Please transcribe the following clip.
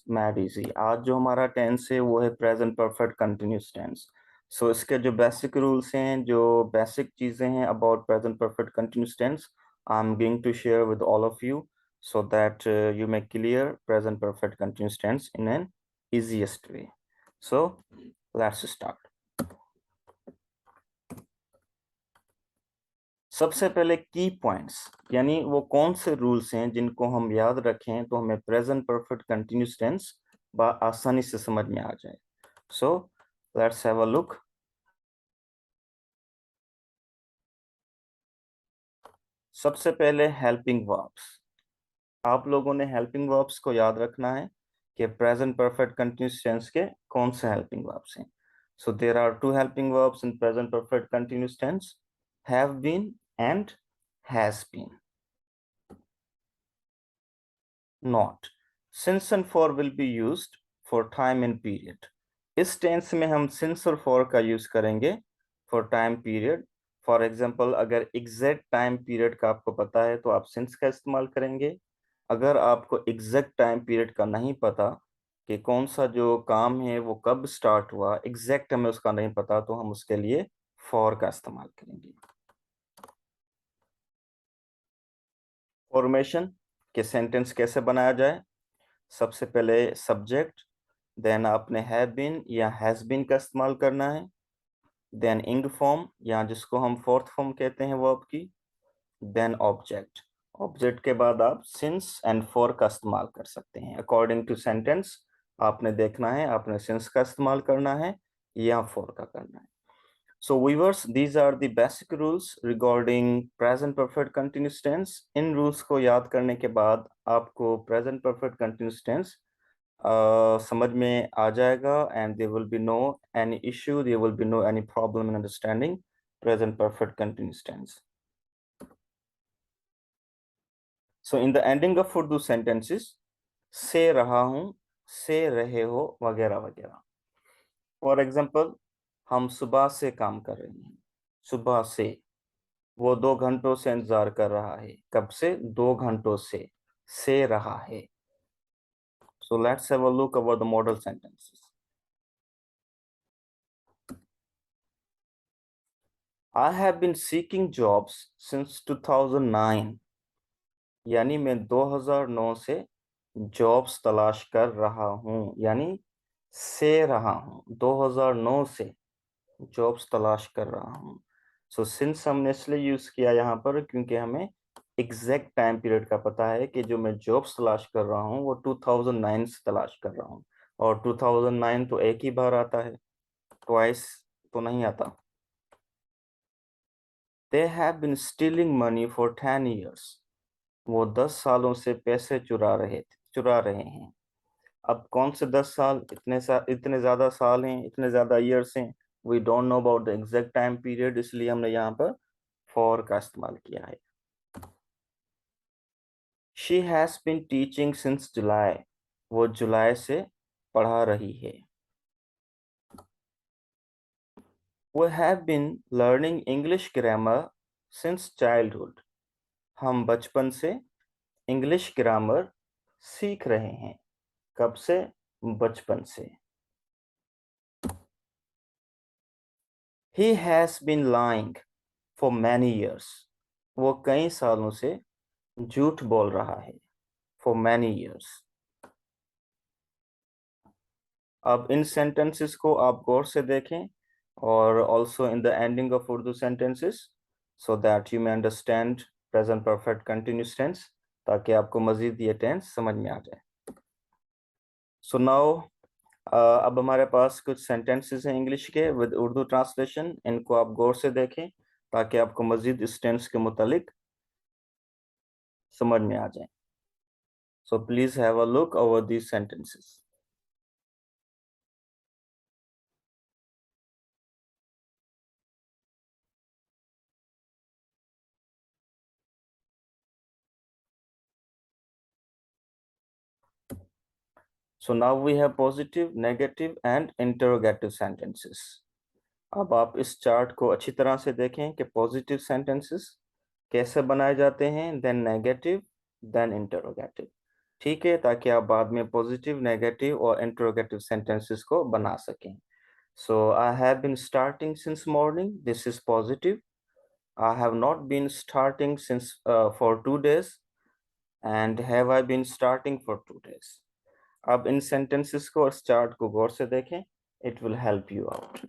Mad easy. आज जो हमारा टेंस है वो है present perfect continuous tense. So इसके जो बेसिक रूल्स हैं, जो बेसिक चीजें हैं about present perfect continuous tense, I am going to share with all of you so that you may clear present perfect continuous tense in an easiest way. So let's start. सबसे पहले की points, यानी वो कौन से rules हैं जिनको हम याद रखें तो हमें प्रेजेंट परफेक्ट कंटिन्यूस टेंस आसानी से समझ में आ जाए। So let's have a look. सबसे पहले हेल्पिंग वर्ब्स। आप लोगों ने हेल्पिंग वर्ब्स को याद रखना है कि प्रेजेंट परफेक्ट कंटिन्यूस टेंस के कौन से हेल्पिंग वर्ब्स हैं। So there are two helping verbs in present perfect continuous tense, have been and has been. Not. Since and for will be used for time and period. इस tense में हम since और for का use करेंगे for time period. For example, अगर exact time period का आपको पता है तो आप since का इस्तेमाल करेंगे। अगर आपको एग्जैक्ट टाइम पीरियड का नहीं पता कि कौन सा जो काम है वो कब स्टार्ट हुआ, एग्जैक्ट हमें उसका नहीं पता, तो हम उसके लिए for का इस्तेमाल करेंगे। फॉर्मेशन के सेंटेंस कैसे बनाया जाए? सबसे पहले सब्जेक्ट, देन आपने हैव बीन या हैज बीन का इस्तेमाल करना है, देन इंग फॉर्म या जिसको हम फोर्थ फॉर्म कहते हैं वर्ब की, देन ऑब्जेक्ट। ऑब्जेक्ट के बाद आप सिंस एंड फॉर का इस्तेमाल कर सकते हैं अकॉर्डिंग टू सेंटेंस। आपने देखना है आपने सिंस का इस्तेमाल करना है या फॉर का करना है। So viewers, these are the basic rules regarding present perfect continuous tense. In rules को याद करने के बाद आपको present perfect continuous tense समझ में आ जाएगा, and there will be no any issue, there will be no any problem in understanding present perfect continuous tense. So in the ending of Urdu sentences, से रहा हूँ, से रहे हो, वगैरह वगैरह। फॉर एग्जाम्पल, हम सुबह से काम कर रहे हैं, सुबह से। वो 2 घंटों से इंतजार कर रहा है, कब से? 2 घंटों से रहा है। So let's have a look about the model sentences. I have been seeking jobs since 2009. यानी मैं 2009 से जॉब्स तलाश कर रहा हूँ, यानी से रहा हूँ, 2009 से जॉब्स तलाश कर रहा हूँ। सो सिंस हमने इसलिए यूज किया यहाँ पर क्योंकि हमें एग्जैक्ट टाइम पीरियड का पता है कि जो मैं जॉब्स तलाश कर रहा हूँ वो 2009 से तलाश कर रहा हूँ, और 2009 तो एक ही बार आता है, ट्वाइस तो नहीं आता। They have been stealing money for 10 years. वो 10 सालों से पैसे चुरा रहे हैं। अब कौन से 10 साल? इतने ज्यादा साल हैं, इतने ज्यादा ईयर्स हैं। We don't know about the exact time period, इसलिए हमने यहाँ पर फॉर का इस्तेमाल किया है। She has been teaching since July. वो जुलाई से पढ़ा रही है। वो have been learning English grammar since childhood. हम बचपन से इंग्लिश ग्रामर सीख रहे हैं। कब से? बचपन से। He has been lying for many years. वो कई सालों से झूठ बोल रहा है। For many years. अब इन sentences को आप गौर से देखें, और also in the ending of Urdu sentences, so that you may understand present perfect continuous tense, ताकि आपको मजीद ये tense समझ में आ जाए। So now अब हमारे पास कुछ sentences हैं इंग्लिश के with उर्दू ट्रांसलेशन। इनको आप गौर से देखें ताकि आपको मजीद इस टेंस के मुतालिक समझ में आ जाए। So please have a look over these sentences. So now we have positive, negative and interrogative sentences. अब आप इस चार्ट को अच्छी तरह से देखें कि पॉजिटिव सेंटेंसेस कैसे बनाए जाते हैं, देन नेगेटिव, देन इंटरोगेटिव। ठीक है, ताकि आप बाद में पॉजिटिव, नेगेटिव और इंट्रोगेटिव सेंटेंसेस को बना सकें। So I have been starting since morning, this is positive. I have not been starting since for 2 days, and have I been starting for 2 days? अब इन sentences को और start को गौर से देखें, it will help you out.